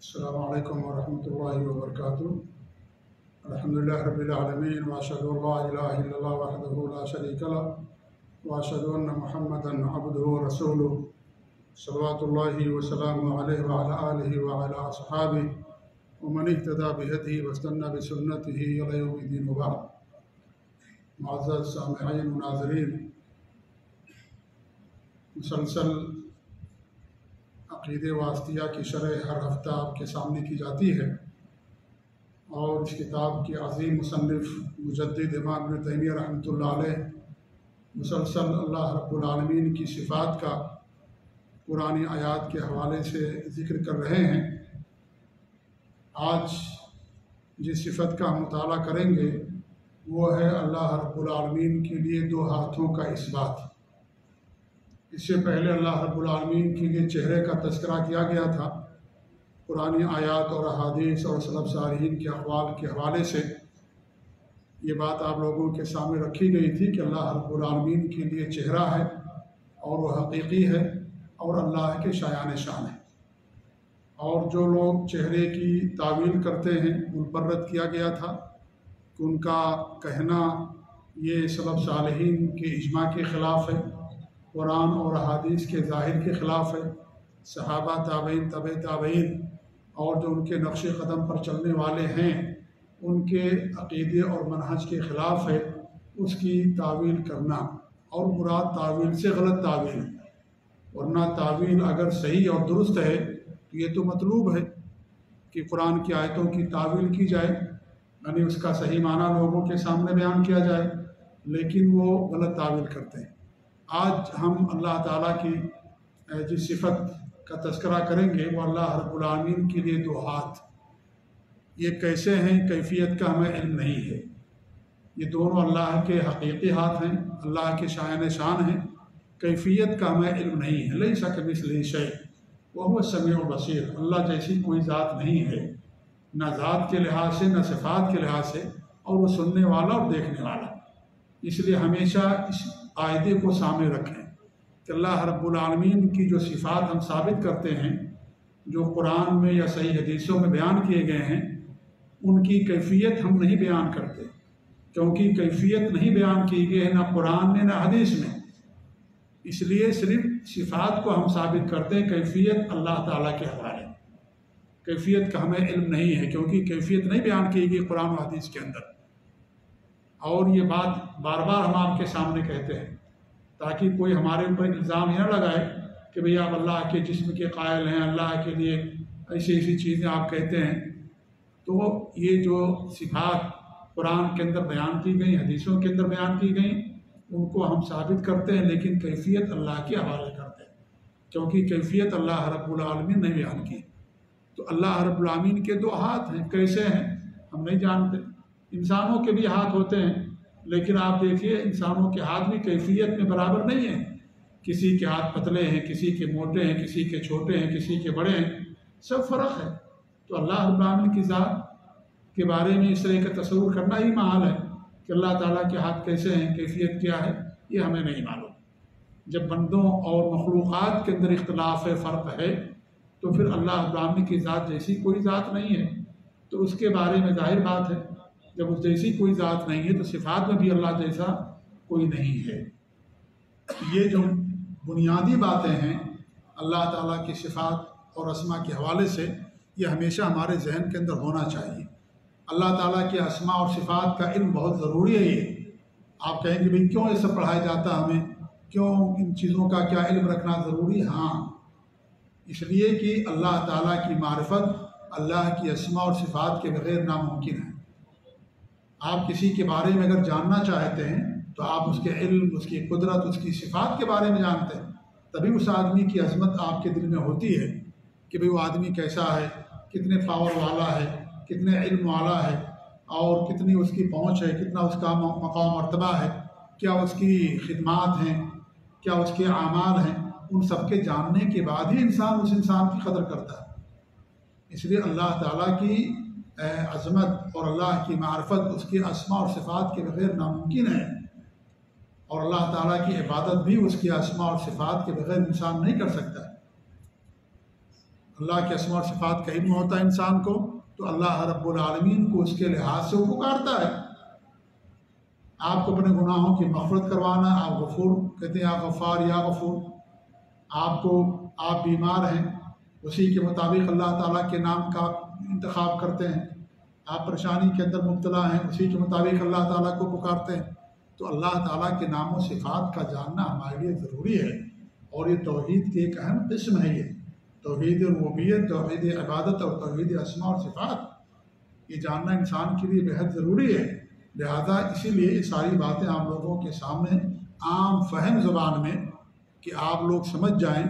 السلام علیکم ورحمۃ اللہ وبرکاتہ۔ الحمدللہ رب العالمین واشہد ان لا الہ الا اللہ وحدہ لا شریک لہ واشہد ان محمدا عبدہ ورسولہ صلوات اللہ وسلامہ علیہ وعلی آلہ وعلی اصحابہ ومن اہتدی بہدیہ واستنى بسنتہ الی یوم الدین وبعد۔ معزز سامعین و ناظرین، مسلسل عقیدہ واسطیہ کی شرح ہر ہفتہ آپ کے سامنے کی جاتی ہے، اور اس کتاب کے عظیم مصنف مجدد امام ابن تیمیہ رحمۃ اللہ علیہ مسلسل اللہ رب العالمین کی صفات کا قرآنی آیات کے حوالے سے ذکر کر رہے ہیں۔ آج جس صفت کا ہم مطالعہ کریں گے وہ ہے اللہ رب العالمین کے لیے دو ہاتھوں کا اثبات۔ اس سے پہلے اللہ رب العالمین کے لیے چہرے کا تذکرہ کیا گیا تھا۔ قرآنی آیات اور احادیث اور سلف صالحین کے اقوال کے حوالے سے یہ بات آپ لوگوں کے سامنے رکھی گئی تھی کہ اللہ رب العالمین کے لیے چہرہ ہے اور وہ حقیقی ہے اور اللہ کے شایان شان ہے، اور جو لوگ چہرے کی تعویل کرتے ہیں ان پر رد کیا گیا تھا کہ ان کا کہنا یہ سلف صالحین کے اجماع کے خلاف ہے، قرآن اور احادیث کے ظاہر کے خلاف ہے، صحابہ تابعین تبع تابعین اور جو ان کے نقش قدم پر چلنے والے ہیں ان کے عقیدے اور منہج کے خلاف ہے۔ اس کی تعویل کرنا، اور مراد تعویل سے غلط تعویل ہے، ورنہ تعویل اگر صحیح اور درست ہے تو یہ تو مطلوب ہے کہ قرآن کی آیتوں کی تعویل کی جائے، یعنی اس کا صحیح معنی لوگوں کے سامنے بیان کیا جائے، لیکن وہ غلط تعویل کرتے ہیں۔ آج ہم اللہ تعالیٰ کی جس صفت کا تذکرہ کریں گے وہ اللہ رب العالمین کے لیے دو ہاتھ، یہ کیسے ہیں کیفیت کا ہمیں علم نہیں ہے۔ یہ دونوں اللہ کے حقیقی ہاتھ ہیں، اللہ کے شایان شان ہیں، کیفیت کا ہمیں علم نہیں ہے۔ لیس کمثلہ شیء وہو السمیع البصیر، اللہ جیسی کوئی ذات نہیں ہے، نہ ذات کے لحاظ سے نہ صفات کے لحاظ سے، اور وہ سننے والا اور دیکھنے والا۔ اس لیے ہمیشہ اس قاعدے کو سامنے رکھیں کہ اللہ رب العالمین کی جو صفات ہم ثابت کرتے ہیں، جو قرآن میں یا صحیح حدیثوں میں بیان کیے گئے ہیں، ان کی کیفیت ہم نہیں بیان کرتے، کیونکہ کیفیت نہیں بیان کی گئی ہے نہ قرآن میں نہ حدیث میں۔ اس لیے صرف صفات کو ہم ثابت کرتے ہیں، کیفیت اللہ تعالیٰ کے حوالے، کیفیت کا ہمیں علم نہیں ہے کیونکہ کیفیت نہیں بیان کی گئی قرآن و حدیث کے اندر۔ اور یہ بات بار بار ہم آپ کے سامنے کہتے ہیں تاکہ کوئی ہمارے اوپر الزام یہ نہ لگائے کہ بھئی آپ اللہ کے جسم کے قائل ہیں، اللہ کے لیے ایسی ایسی چیزیں آپ کہتے ہیں۔ تو یہ جو صفات قرآن کے اندر بیان کی گئی، حدیثوں کے اندر بیان کی گئیں، ان کو ہم ثابت کرتے ہیں، لیکن کیفیت اللہ کے حوالے کرتے ہیں، کیونکہ کیفیت اللہ رب العالمین نے بیان کی۔ تو اللہ رب العالمین کے دو ہاتھ ہیں، کیسے ہیں ہم نہیں جانتے۔ انسانوں کے بھی ہاتھ ہوتے ہیں، لیکن آپ دیکھیے انسانوں کے ہاتھ بھی کیفیت میں برابر نہیں ہیں، کسی کے ہاتھ پتلے ہیں، کسی کے موٹے ہیں، کسی کے چھوٹے ہیں، کسی کے بڑے ہیں، سب فرق ہے۔ تو اللہ رب العالمین کی ذات کے بارے میں اس طرح کا تصور کرنا ہی محال ہے کہ اللہ تعالیٰ کے ہاتھ کیسے ہیں، کیفیت کیا ہے، یہ ہمیں نہیں معلوم۔ جب بندوں اور مخلوقات کے اندر اختلاف ہے، فرق ہے، تو پھر اللہ رب العالمین کی ذات جیسی کوئی ذات نہیں ہے، تو اس کے بارے میں ظاہر بات ہے جب اس جیسی کوئی ذات نہیں ہے تو صفات میں بھی اللہ جیسا کوئی نہیں ہے۔ یہ جو بنیادی باتیں ہیں اللہ تعالیٰ کی صفات اور اسماء کے حوالے سے، یہ ہمیشہ ہمارے ذہن کے اندر ہونا چاہیے۔ اللہ تعالیٰ کے اسماء اور صفات کا علم بہت ضروری ہے۔ یہ آپ کہیں گے بھئی کیوں یہ سب پڑھایا جاتا ہے ہمیں، کیوں ان چیزوں کا کیا علم رکھنا ضروری ہے؟ ہاں، اس لیے کہ اللہ تعالیٰ کی معرفت اللہ کی اسماء اور صفات کے بغیر ناممکن ہے۔ آپ کسی کے بارے میں اگر جاننا چاہتے ہیں تو آپ اس کے علم، اس کی قدرت، اس کی صفات کے بارے میں جانتے ہیں، تبھی اس آدمی کی عظمت آپ کے دل میں ہوتی ہے کہ بھئی وہ آدمی کیسا ہے، کتنے پاور والا ہے، کتنے علم والا ہے، اور کتنی اس کی پہنچ ہے، کتنا اس کا مقام مرتبہ ہے، کیا اس کی خدمات ہیں، کیا اس کے اعمال ہیں۔ ان سب کے جاننے کے بعد ہی انسان اس انسان کی قدر کرتا ہے۔ اس لیے اللہ تعالیٰ کی عظمت اور اللہ کی معرفت، اس کی اسماء اور صفات کے بغیر ناممکن ہے، اور اللہ تعالیٰ کی عبادت بھی اس کی اسماء اور صفات کے بغیر انسان نہیں کر سکتا۔ اللہ کے اسماء اور صفات کا علم ہوتا ہے انسان کو، تو اللہ رب العالمین کو اس کے لحاظ سے وہ پکارتا ہے۔ آپ کو اپنے گناہوں کی مغفرت کروانا، آپ غفور کہتے ہیں، یا غفار یا غفور۔ آپ بیمار ہیں، اسی کے مطابق اللہ تعالیٰ کے نام کا انتخاب کرتے ہیں۔ آپ پریشانی کے اندر مبتلا ہیں، اسی کے مطابق اللہ تعالیٰ کو پکارتے ہیں۔ تو اللہ تعالیٰ کے نام و صفات کا جاننا ہمارے لیے ضروری ہے، اور یہ توحید کی ایک اہم قسم ہے۔ یہ توحید ربوبیت، توحید عبادت اور توحید اسماء اور صفات، یہ جاننا انسان کے لیے بہت ضروری ہے۔ لہذا اسی لیے یہ ساری باتیں آپ لوگوں کے سامنے عام فہم زبان میں، کہ آپ لوگ سمجھ جائیں،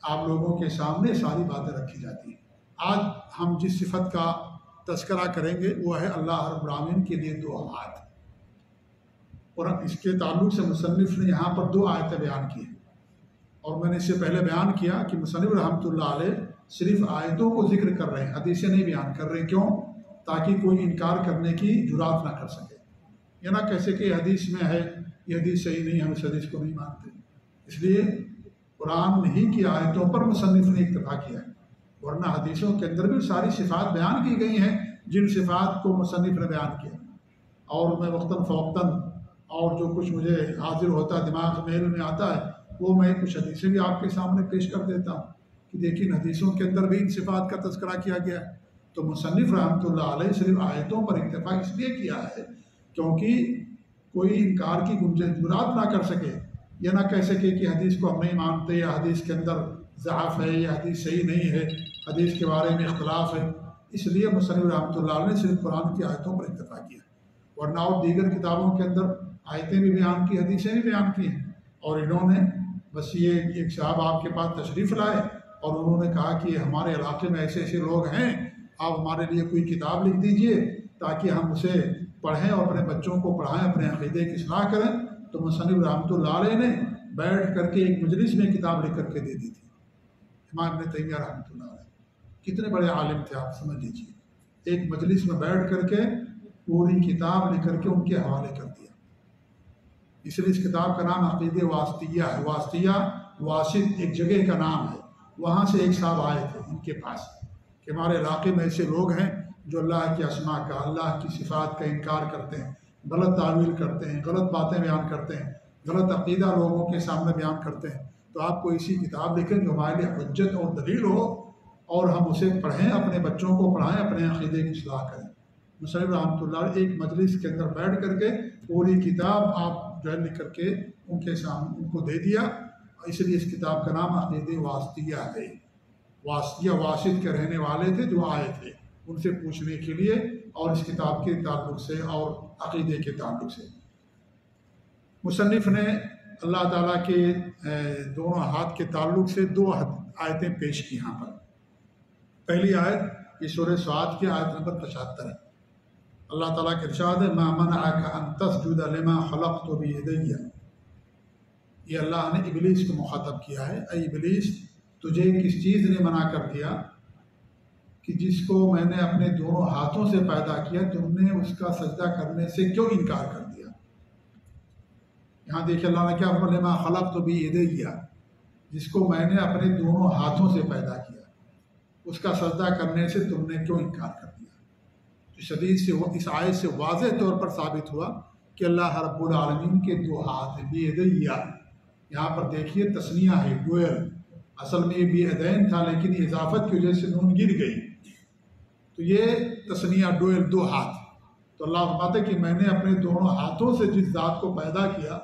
آپ لوگوں کے سامنے ساری باتیں رکھی جاتی ہیں۔ آج ہم جس صفت کا تذکرہ کریں گے وہ ہے اللہ رب العالمین کے لیے دو ہاتھ، اور اس کے تعلق سے مصنف نے یہاں پر دو آیتیں بیان کی ہیں۔ اور میں نے اس سے پہلے بیان کیا کہ مصنف رحمۃ اللہ علیہ صرف آیتوں کو ذکر کر رہے ہیں، حدیثیں نہیں بیان کر رہے ہیں۔ کیوں؟ تاکہ کوئی انکار کرنے کی جرات نہ کر سکے، یہ نہ کہہ سکے کہ حدیث میں ہے، یہ حدیث صحیح نہیں، ہم اس حدیث کو نہیں مانتے۔ اس لیے قرآن ہی کی آیتوں پر مصنف نے اکتفا کیا ہے، ورنہ حدیثوں کے اندر بھی ساری صفات بیان کی گئی ہیں جن صفات کو مصنف نے بیان کیا۔ اور میں وقتاً فوقتاً اور جو کچھ مجھے حاضر ہوتا ہے، دماغ میں علم میں آتا ہے، وہ میں کچھ حدیثیں بھی آپ کے سامنے پیش کر دیتا ہوں کہ دیکھیں حدیثوں کے اندر بھی ان صفات کا تذکرہ کیا گیا ہے۔ تو مصنف رحمۃ اللہ علیہ صرف آیتوں پر اکتفا اس لیے کیا ہے کیونکہ کوئی انکار کی جرات نہ کر سکے، یہ نہ کہہ سکے کہ حدیث کو ہم نہیں مانتے، یا حدیث کے اندر ضعف ہے، یا حدیث صحیح نہیں ہے، حدیث کے بارے میں اختلاف ہے۔ اس لیے مصنف رحمۃ اللہ علیہ نے صرف قرآن کی آیتوں پر اکتفا کیا، ورنہ اور دیگر کتابوں کے اندر آیتیں بھی بیان کی، حدیثیں بھی بیان کی ہیں۔ اور انہوں نے بس یہ ایک صاحب آپ کے پاس تشریف لائے اور انہوں نے کہا کہ ہمارے علاقے میں ایسے ایسے لوگ ہیں، آپ ہمارے لیے کوئی کتاب لکھ دیجئے تاکہ ہم اسے پڑھیں اور اپنے بچوں کو پڑھائیں، اپنے عقیدے کی اصلاح کریں۔ تو مصنف رحمۃ اللہ علیہ نے بیٹھ کر کے ایک مجلس میں کتاب لکھ کر کے دے دی تھی۔ امام ابن تیمیہ رحمۃ اللہ علیہ کتنے بڑے عالم تھے، آپ سمجھ لیجیے، ایک مجلس میں بیٹھ کر کے پوری کتاب لکھ کر کے ان کے حوالے کر دیا۔ اس لیے اس کتاب کا نام عقیدہ واسطیہ ہے۔ واسطیہ واسط ایک جگہ کا نام ہے، وہاں سے ایک صاحب آئے تھے ان کے پاس کہ ہمارے علاقے میں ایسے لوگ ہیں جو اللہ کی اسماء کا، اللہ کی صفات کا انکار کرتے ہیں، غلط تعویل کرتے ہیں، غلط باتیں بیان کرتے ہیں، غلط عقیدہ لوگوں کے سامنے بیان کرتے ہیں۔ تو آپ کو ایسی کتاب لکھیں جو ہمارے لیے حجت اور دلیل ہو، اور ہم اسے پڑھیں، اپنے بچوں کو پڑھائیں، اپنے عقیدے کی اصلاح کریں۔ مصنف رحمۃ اللہ ایک مجلس کے اندر بیٹھ کر کے پوری کتاب آپ جو ہے لکھ کر کے ان کے سامنے ان کو دے دیا۔ اس لیے اس کتاب کا نام عقیدہ واسطیہ ہے۔ واسطیہ واسط کے رہنے والے تھے جو آئے تھے ان سے پوچھنے کے لیے، اور اس کتاب کے تعلق سے اور عقیدے کے تعلق سے مصنف نے اللہ تعالیٰ کے دونوں ہاتھ کے تعلق سے دو آیتیں پیش کی یہاں پر۔ پہلی آیت یہ سورہ صاد کی آیت نمبر 75 ہے۔ اللہ تعالیٰ کے ارشاد ہے، ما منعک ان تسجد لما خلقت بیدی۔ یہ اللہ نے ابلیس کو مخاطب کیا ہے، اے ابلیس تجھے کس چیز نے منع کر دیا کہ جس کو میں نے اپنے دونوں ہاتھوں سے پیدا کیا، تم نے اس کا سجدہ کرنے سے کیوں انکار کر دیا؟ یہاں دیکھیں اللہ نے کیا فرمایا، لما خلقت بیدی، جس کو میں نے اپنے دونوں ہاتھوں سے پیدا کیا، اس کا سجدہ کرنے سے تم نے کیوں انکار کر دیا؟ اس آیت سے واضح طور پر ثابت ہوا کہ اللہ رب العالمین کے دو ہاتھ ہیں، بیدی۔ یہاں پر دیکھیے تثنیہ ہے، ڈوئل، اصل میں یہ بیدین تھا لیکن اضافت کی وجہ سے نون گر گئی، تو یہ تثنیہ ڈوئل، دو ہاتھ۔ تو اللہ فرماتے کہ میں نے اپنے دونوں ہاتھوں سے جس ذات کو پیدا کیا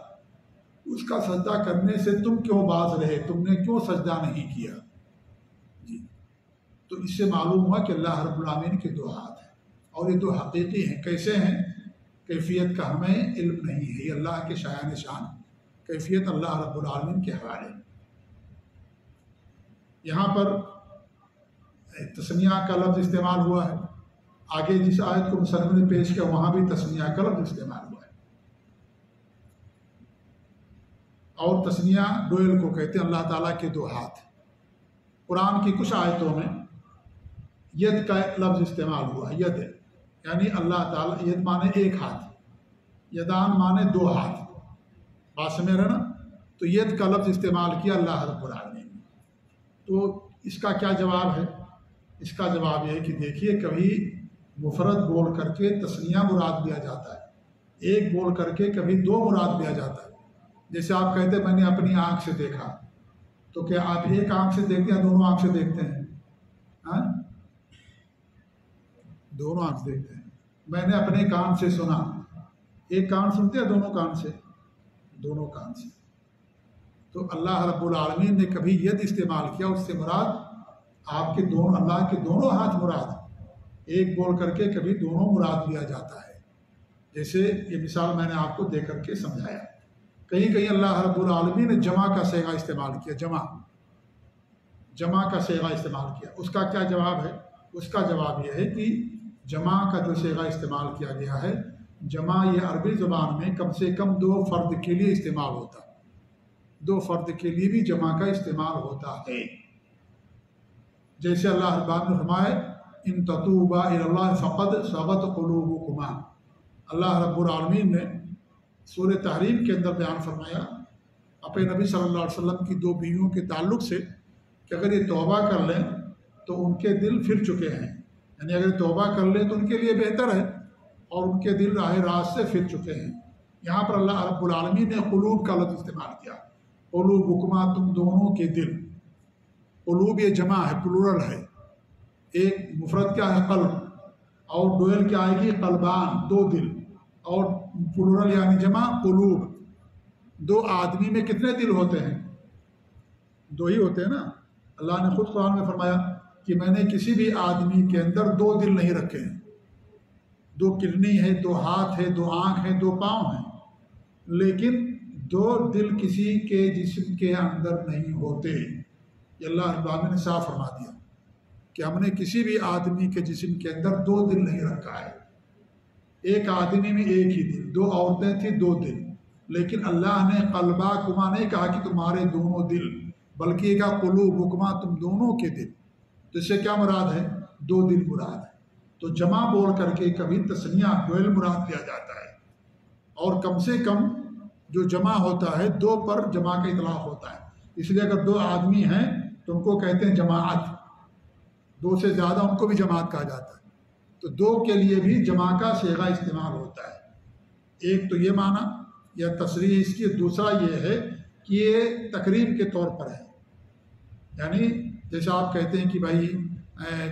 اس کا سجدہ کرنے سے تم کیوں باز رہے، تم نے کیوں سجدہ نہیں کیا؟ جی، تو اس سے معلوم ہوا کہ اللہ رب العالمین کے دو ہاتھ ہیں، اور یہ دو حقیقی ہیں۔ کیسے ہیں؟ کیفیت کا ہمیں علم نہیں ہے، یہ اللہ کے شایان شان، کیفیت اللہ رب العالمین کے حوالے۔ یہاں پر تثنیہ کا لفظ استعمال ہوا ہے، آگے جس آیت کو مصنف نے پیش کیا وہاں بھی تثنیہ کا لفظ استعمال ہوا ہے، اور تثنیہ ڈوئل کو کہتے ہیں اللہ تعالیٰ کے دو ہاتھ۔ قرآن کی کچھ آیتوں میں ید کا لفظ استعمال ہوا ہے، ید یعنی اللہ تعالیٰ، ید مانے ایک ہاتھ، یدان مانے دو ہاتھ، بات سمجھ رہے نا؟ تو ید کا لفظ استعمال کیا اللہ رب العالمین نے۔ تو اس کا کیا جواب ہے؟ اس کا جواب یہ ہے کہ دیکھیے کبھی مفرد بول کر کے تثنیہ مراد لیا جاتا ہے، ایک بول کر کے کبھی دو مراد لیا جاتا ہے۔ جیسے آپ کہتے ہیں میں نے اپنی آنکھ سے دیکھا، تو کیا آپ ایک آنکھ سے دیکھتے ہیں دونوں آنکھ سے دیکھتے ہیں؟ ہاں، دونوں آنکھ سے دیکھتے ہیں۔ میں نے اپنے کان سے سنا، ایک کان سنتے ہیں دونوں کان سے؟ دونوں کان سے۔ تو اللہ رب العالمین نے کبھی ید استعمال کیا، اس سے مراد آپ کے دونوں، اللہ کے دونوں ہاتھ مراد، ایک بول کر کے کبھی دونوں مراد لیا جاتا ہے۔ جیسے یہ مثال میں نے آپ کو دے کر کے سمجھایا۔ کہیں کہیں اللہ رب العالمین نے جمع کا صیغہ استعمال کیا، جمع کا صیغہ استعمال کیا۔ اس کا کیا جواب ہے؟ اس کا جواب یہ ہے کہ جمع کا جو صیغہ استعمال کیا گیا ہے، جمع یہ عربی زبان میں کم سے کم دو فرد کے لیے استعمال ہوتا ہے، دو فرد کے لیے بھی جمع کا استعمال ہوتا ہے۔ جیسے اللہ رب العالمین نے فرمایا ان تتوبا الی اللہ فقد صغت قلوبکما، اللہ رب العالمین نے سورہ تحریم کے اندر بیان فرمایا اپنے نبی صلی اللہ علیہ وسلم کی دو بیویوں کے تعلق سے کہ اگر یہ توبہ کر لیں تو ان کے دل پھر چکے ہیں، یعنی اگر توبہ کر لیں تو ان کے لیے بہتر ہے، اور ان کے دل راہ راست سے پھر چکے ہیں۔ یہاں پر اللہ رب العالمین نے قلوب کا لفظ استعمال کیا، قلوبکما تم دونوں کے دل۔ قلوب یہ جمع ہے، پلورل ہے، ایک مفرد کیا ہے قلب، اور ڈوئل کیا آئے گی قلبان، دو دل، اور پلورل یعنی جمع قلوب۔ دو آدمی میں کتنے دل ہوتے ہیں؟ دو ہی ہوتے ہیں نا۔ اللہ نے خود قرآن میں فرمایا کہ میں نے کسی بھی آدمی کے اندر دو دل نہیں رکھے ہیں، دو کڈنی ہے، دو ہاتھ ہے، دو آنکھ ہے، دو پاؤں ہیں، لیکن دو دل کسی کے جسم کے اندر نہیں ہوتے۔ یہ اللہ رب العالمین نے صاف فرما دیا کہ ہم نے کسی بھی آدمی کے جسم کے اندر دو دل نہیں رکھا ہے۔ ایک آدمی میں ایک ہی دل، دو عورتیں تھیں دو دل، لیکن اللہ نے قلباکما نہیں کہا کہ تمہارے دونوں دل، بلکہ یہ کہا قلوبکما تم دونوں کے دل۔ تو اس سے کیا مراد ہے؟ دو دل مراد ہے۔ تو جمع بول کر کے کبھی تثنیہ ڈوئل مراد لیا جاتا ہے، اور کم سے کم جو جمع ہوتا ہے دو پر جمع کا اطلاق ہوتا ہے۔ اس لیے اگر دو آدمی ہیں تو ان کو کہتے ہیں جماعت، دو سے زیادہ ان کو بھی جماعت کہا جاتا ہے۔ تو دو کے لیے بھی جمع کا صیغہ استعمال ہوتا ہے۔ ایک تو یہ معنی یا تصریح اس کی، دوسرا یہ ہے کہ یہ تقریب کے طور پر ہے، یعنی جیسے آپ کہتے ہیں کہ بھائی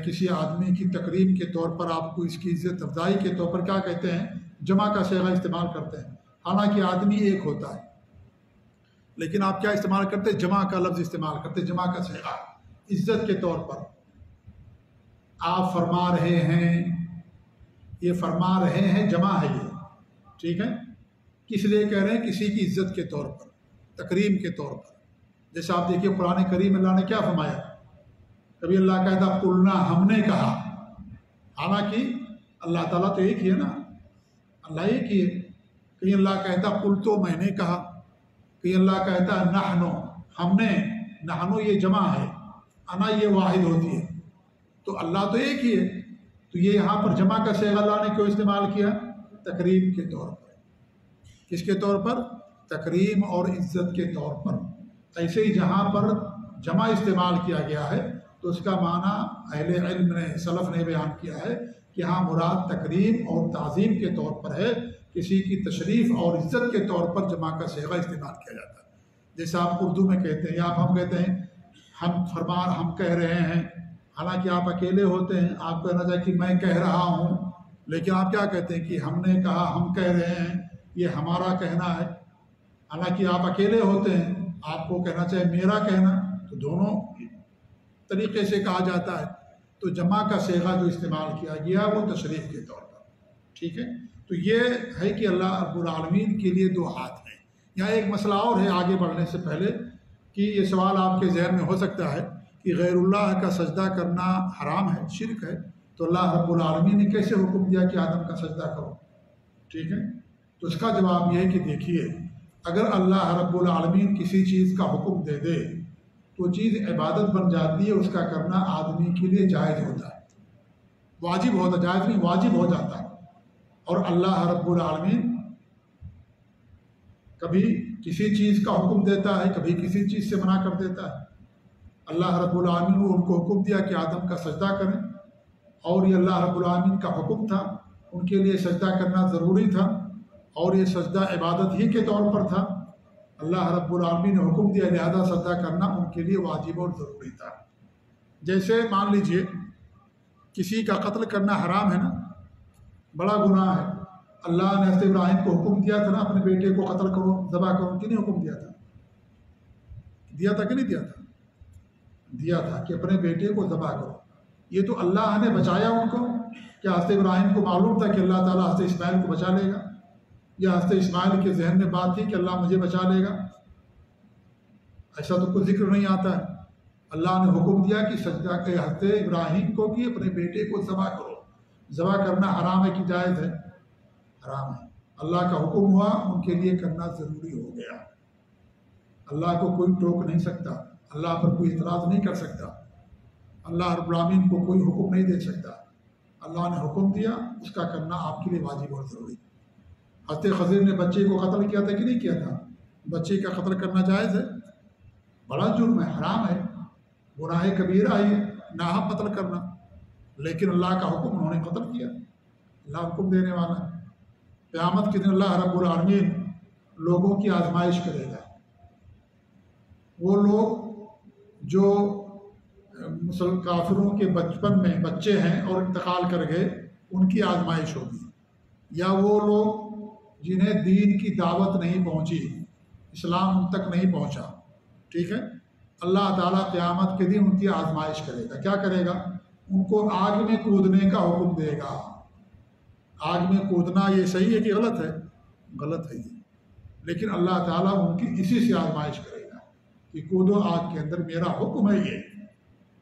کسی آدمی کی تقریب کے طور پر آپ کو اس کی عزت افزائی کے طور پر کیا کہتے ہیں؟ جمع کا صیغہ استعمال کرتے ہیں، حالانکہ آدمی ایک ہوتا ہے، لیکن آپ کیا استعمال کرتے ہیں؟ جمع کا لفظ استعمال کرتے ہیں، جمع کا صیغہ عزت کے طور پر۔ آپ فرما رہے ہیں، یہ فرما رہے ہیں جمع ہے یہ، ٹھیک ہے؟ کس لیے کہہ رہے ہیں؟ کسی کی عزت کے طور پر، تکریم کے طور پر۔ جیسے آپ دیکھیے قرآن کریم اللہ نے کیا فرمایا؟ کبھی اللہ کہتا قلنا ہم نے کہا، حالانکہ اللہ تعالیٰ تو ایک ہی ہے نا، اللہ ایک ہی ہے۔ کہیں اللہ کہتا قل تو میں نے کہا، کہیں اللہ کہتا نحنو ہم نے، نحنو یہ جمع ہے، انا یہ واحد ہوتی ہے، تو اللہ تو ایک ہی ہے۔ تو یہ یہاں پر جمع کا صیغہ اللہ نے کیوں استعمال کیا؟ تکریم کے طور پر۔ کس کے طور پر؟ تکریم اور عزت کے طور پر۔ ایسے ہی جہاں پر جمع استعمال کیا گیا ہے تو اس کا معنی اہل علم نے، سلف نے بیان کیا ہے کہ ہاں مراد تکریم اور تعظیم کے طور پر ہے، کسی کی تشریف اور عزت کے طور پر جمع کا صیغہ استعمال کیا جاتا ہے۔ جیسے آپ اردو میں کہتے ہیں، یا آپ ہم کہتے ہیں ہم کہہ رہے ہیں، حالانکہ آپ اکیلے ہوتے ہیں، آپ کو کہنا چاہیے کہ میں کہہ رہا ہوں، لیکن آپ کیا کہتے ہیں کہ ہم نے کہا، ہم کہہ رہے ہیں، یہ ہمارا کہنا ہے، حالانکہ آپ اکیلے ہوتے ہیں، آپ کو کہنا چاہیے میرا کہنا، تو دونوں طریقے سے کہا جاتا ہے۔ تو جمع کا صیغہ جو استعمال کیا گیا وہ تشریف کے طور پر، ٹھیک ہے؟ تو یہ ہے کہ اللہ رب العالمین کے لیے دو ہاتھ ہیں۔ یہاں ایک مسئلہ اور ہے آگے بڑھنے سے پہلے، کہ یہ سوال آپ کے ذہن میں ہو سکتا ہے کہ غیر اللہ کا سجدہ کرنا حرام ہے، شرک ہے، تو اللہ رب العالمین نے کیسے حکم دیا کہ آدم کا سجدہ کرو؟ ٹھیک ہے، تو اس کا جواب یہ ہے کہ دیکھیے، اگر اللہ رب العالمین کسی چیز کا حکم دے دے تو چیز عبادت بن جاتی ہے، اس کا کرنا آدمی کے لیے جائز ہوتا ہے، واجب ہوتا ہے، جائز نہیں واجب ہو جاتا ہے۔ اور اللہ رب العالمین کبھی کسی چیز کا حکم دیتا ہے، کبھی کسی چیز سے منع کر دیتا ہے۔ اللہ رب العالمین نے ان کو حکم دیا کہ آدم کا سجدہ کریں، اور یہ اللہ رب العالمین کا حکم تھا، ان کے لیے سجدہ کرنا ضروری تھا، اور یہ سجدہ عبادت ہی کے طور پر تھا۔ اللہ رب العالمین نے حکم دیا، لہذا سجدہ کرنا ان کے لیے واجب اور ضروری تھا۔ جیسے مان لیجئے کسی کا قتل کرنا حرام ہے نا، بڑا گناہ ہے۔ اللہ نے حضرت ابراہیم کو حکم دیا تھا نا، اپنے بیٹے کو قتل کرو، ذبح کرو، کہ نہیں حکم دیا تھا؟ دیا تھا کہ نہیں دیا تھا؟ دیا تھا کہ اپنے بیٹے کو ذبح کرو۔ یہ تو اللہ نے بچایا ان کو۔ کیا حضرت ابراہیم کو معلوم تھا کہ اللہ تعالیٰ حضرت اسماعیل کو بچا لے گا؟ یا حضرت اسماعیل کے ذہن میں بات تھی کہ اللہ مجھے بچا لے گا؟ ایسا تو کوئی ذکر نہیں آتا ہے۔ اللہ نے حکم دیا کہ سجدہ کے حضرت ابراہیم کو کہ اپنے بیٹے کو ذبح کرو۔ ذبح کرنا حرام ہے کہ جائز ہے؟ حرام ہے۔ اللہ کا حکم ہوا، ان کے لیے کرنا ضروری ہو گیا۔ اللہ کو کوئی ٹوک نہیں سکتا، اللہ پر کوئی اعتراض نہیں کر سکتا، اللہ رب العالمین کو کوئی حکم نہیں دے سکتا۔ اللہ نے حکم دیا، اس کا کرنا آپ کے لیے واجب اور ضروری۔ حضرت خضر نے بچے کو قتل کیا تھا کہ نہیں کیا تھا؟ بچے کا قتل کرنا جائز ہے؟ بڑا جرم ہے، حرام ہے، گناہ کبیرہ ہے ناحق قتل کرنا، لیکن اللہ کا حکم انہوں نے قتل کیا۔ اللہ حکم دینے والا ہے۔ قیامت کے دن اللہ رب العالمین لوگوں کی آزمائش کرے گا۔ وہ لوگ جو کافروں کے بچپن میں بچے ہیں اور انتقال کر گئے، ان کی آزمائش ہوگی، یا وہ لوگ جنہیں دین کی دعوت نہیں پہنچی، اسلام ان تک نہیں پہنچا، ٹھیک ہے، اللہ تعالیٰ قیامت کے دن ان کی آزمائش کرے گا۔ کیا کرے گا؟ ان کو آگ میں کودنے کا حکم دے گا۔ آگ میں کودنا یہ صحیح ہے کہ غلط ہے؟ غلط ہے یہ، لیکن اللہ تعالیٰ ان کی اسی سے آزمائش کرے گا کہ کودو آگ کے اندر، میرا حکم ہے یہ،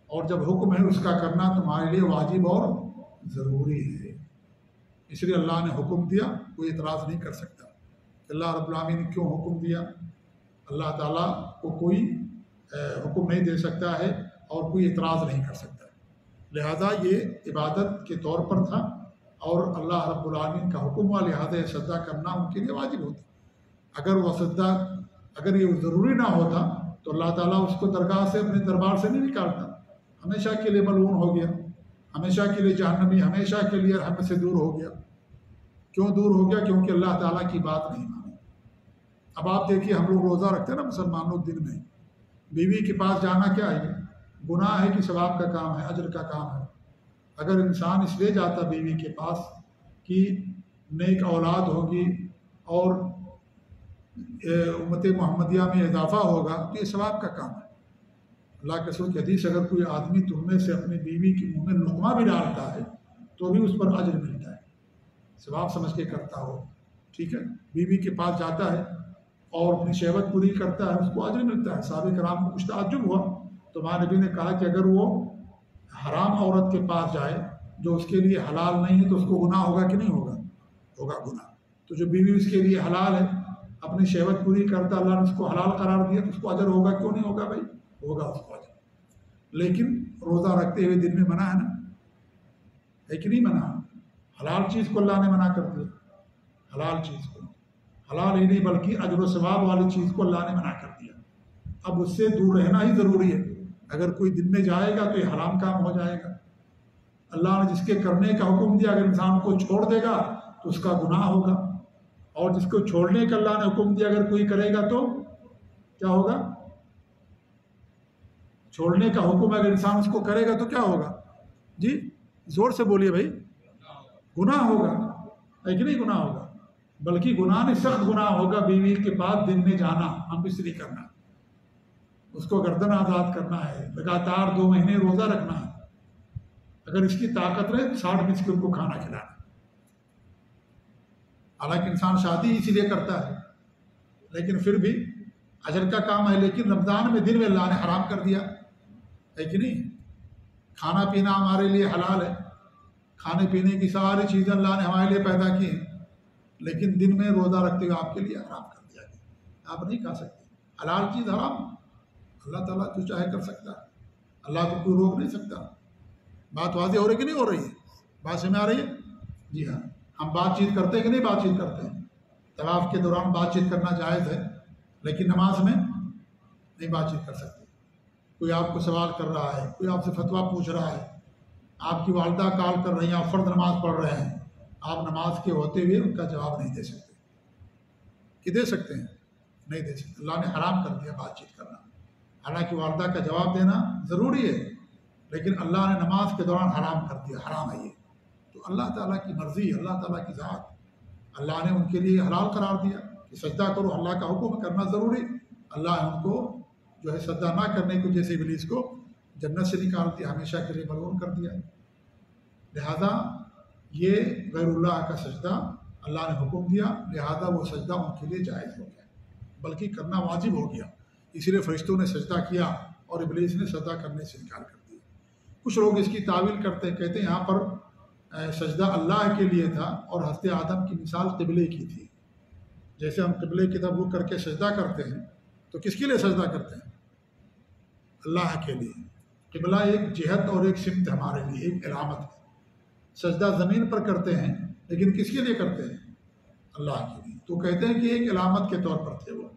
اور جب حکم ہے اس کا کرنا تمہارے لیے واجب اور ضروری ہے۔ اس لیے اللہ نے حکم دیا، کوئی اعتراض نہیں کر سکتا کہ اللہ رب العالمین نے کیوں حکم دیا۔ اللہ تعالیٰ کو کوئی حکم نہیں دے سکتا ہے اور کوئی اعتراض نہیں کر سکتا ہے، لہذا یہ عبادت کے طور پر تھا اور اللہ رب العالمین کا حکم ہوا، لہذا سجدہ کرنا ان کے لیے واجب ہوتا۔ اگر وہ سجدہ اگر یہ ضروری نہ ہوتا تو اللہ تعالیٰ اس کو درگاہ سے، اپنے دربار سے نہیں نکالتا، ہمیشہ کے لیے ملعون ہو گیا، ہمیشہ کے لیے جہنمی، ہمیشہ کے لیے ہم سے دور ہو گیا۔ کیوں دور ہو گیا؟ کیونکہ اللہ تعالیٰ کی بات نہیں مانی۔ اب آپ دیکھیے، ہم لوگ روزہ رکھتے ہیں نا مسلمان لوگ، دن میں بیوی کے پاس جانا کیا ہے؟ گناہ ہے کہ ثواب کا کام ہے، اجر کا کام ہے؟ اگر انسان اس لیے جاتا بیوی کے پاس کہ نیک اولاد ہوگی اور امت محمدیہ میں اضافہ ہوگا تو یہ ثواب کا کام ہے۔ اللہ کے رسول کی حدیث، اگر کوئی آدمی تم میں سے اپنی بیوی کے منہ میں لقمہ بھی ڈالتا ہے تو بھی اس پر اجر ملتا ہے، ثواب سمجھ کے کرتا ہو، ٹھیک ہے۔ بیوی کے پاس جاتا ہے اور اپنی شہوت پوری کرتا ہے، اس کو اجر ملتا ہے۔ صحابہ کرام کو کچھ تعجب ہوا تو ہمارے نبی نے کہا کہ اگر وہ حرام عورت کے پاس جائے جو اس کے لیے حلال نہیں ہے تو اس کو گناہ ہوگا کہ نہیں ہوگا؟ ہوگا گناہ۔ تو جو بیوی اس کے لیے حلال ہے، اپنی شہوت پوری کرتا، اللہ نے اس کو حلال قرار دیا تو اس کو اجر ہوگا کیوں نہیں ہوگا بھائی؟ ہوگا اس کو اجر۔ لیکن روزہ رکھتے ہوئے دن میں منع ہے نا، ہے کہ نہیں منع؟ حلال چیز کو اللہ نے منع کر دیا، حلال چیز کو، حلال ہی نہیں بلکہ اجر و ثواب والی چیز کو اللہ نے منع کر دیا۔ اب اس سے دور رہنا ہی ضروری ہے۔ اگر کوئی دن میں جائے گا تو یہ حرام کام ہو جائے گا۔ اللہ نے جس کے کرنے کا حکم دیا، اگر انسان کو چھوڑ دے گا تو اس کا گناہ ہوگا، اور جس کو چھوڑنے کا اللہ نے حکم دیا اگر کوئی کرے گا تو کیا ہوگا؟ چھوڑنے کا حکم اگر انسان اس کو کرے گا تو کیا ہوگا؟ جی زور سے بولیے بھائی۔ گناہ ہوگا، ہے کہ نہیں؟ گناہ ہوگا، بلکہ گناہ نہیں، سخت گناہ ہوگا بیوی کے بعد دن میں جانا، ہم بستری کرنا، اس کو گردن آزاد کرنا ہے، لگاتار 2 مہینے روزہ رکھنا ہے، اگر اس کی طاقت رہے 60 مسکین کو کھانا کھلانا۔ حالانکہ انسان شادی اسی لیے کرتا ہے، لیکن پھر بھی اجر کا کام ہے۔ لیکن رمضان میں دن میں اللہ نے حرام کر دیا، ہے کہ نہیں؟ کھانا پینا ہمارے لیے حلال ہے، کھانے پینے کی ساری چیزیں اللہ نے ہمارے لیے پیدا کی ہیں، لیکن دن میں روزہ رکھتے ہوئے آپ کے لیے حرام کر دیا گیا، آپ نہیں کھا سکتے۔ حلال چیز حرام، اللہ تعالیٰ جو چاہے کر سکتا ہے، اللہ کو کوئی روک نہیں سکتا۔ بات واضح ہو رہی کہ نہیں ہو رہی ہے؟ بات سمجھ میں آ رہی ہے؟ جی ہاں، ہم بات چیت کرتے ہیں کہ نہیں بات چیت کرتے ہیں؟ طواف کے دوران بات چیت کرنا جائز ہے، لیکن نماز میں نہیں بات چیت کر سکتے۔ کوئی آپ کو سوال کر رہا ہے، کوئی آپ سے فتویٰ پوچھ رہا ہے، آپ کی والدہ کال کر رہی ہیں، آپ فرض نماز پڑھ رہے ہیں، آپ نماز کے ہوتے ہوئے ان کا جواب نہیں دے سکتے کہ دے سکتے ہیں؟ نہیں دے سکتے۔ اللہ نے حرام کر دیا بات چیت کرنا۔ حالانکہ والدہ کا جواب دینا ضروری ہے، لیکن اللہ نے نماز کے دوران حرام کر دیا، حرام ہے یہ۔ تو اللہ تعالیٰ کی مرضی، اللہ تعالیٰ کی ذات، اللہ نے ان کے لیے حلال قرار دیا کہ سجدہ کرو، اللہ کا حکم کرنا ضروری۔ اللہ نے ان کو جو ہے سجدہ نہ کرنے کو، جیسے ابلیس کو جنت سے نکال دیا، ہمیشہ کے لیے ملعون کر دیا۔ لہذا یہ غیر اللہ کا سجدہ اللہ نے حکم دیا، لہذا وہ سجدہ ان کے لیے جائز ہو گیا، بلکہ کرنا واجب ہو گیا۔ اس لیے فرشتوں نے سجدہ کیا اور ابلیس نے سجدہ کرنے سے انکار کر دیا۔ کچھ لوگ اس کی تعویل کرتے ہیں، کہتے ہیں یہاں پر سجدہ اللہ کے لیے تھا اور حضرت آدم کی مثال قبلے کی تھی۔ جیسے ہم قبلے کی طرف رخ کر کے سجدہ کرتے ہیں تو کس کے لیے سجدہ کرتے ہیں؟ اللہ کے لیے۔ قبلہ ایک جہت اور ایک سمت ہمارے لیے، ایک علامت ہے۔ سجدہ زمین پر کرتے ہیں لیکن کس کے لیے کرتے ہیں؟ اللہ کے لیے۔ تو کہتے ہیں کہ ایک علامت کے طور پر تھے وہ۔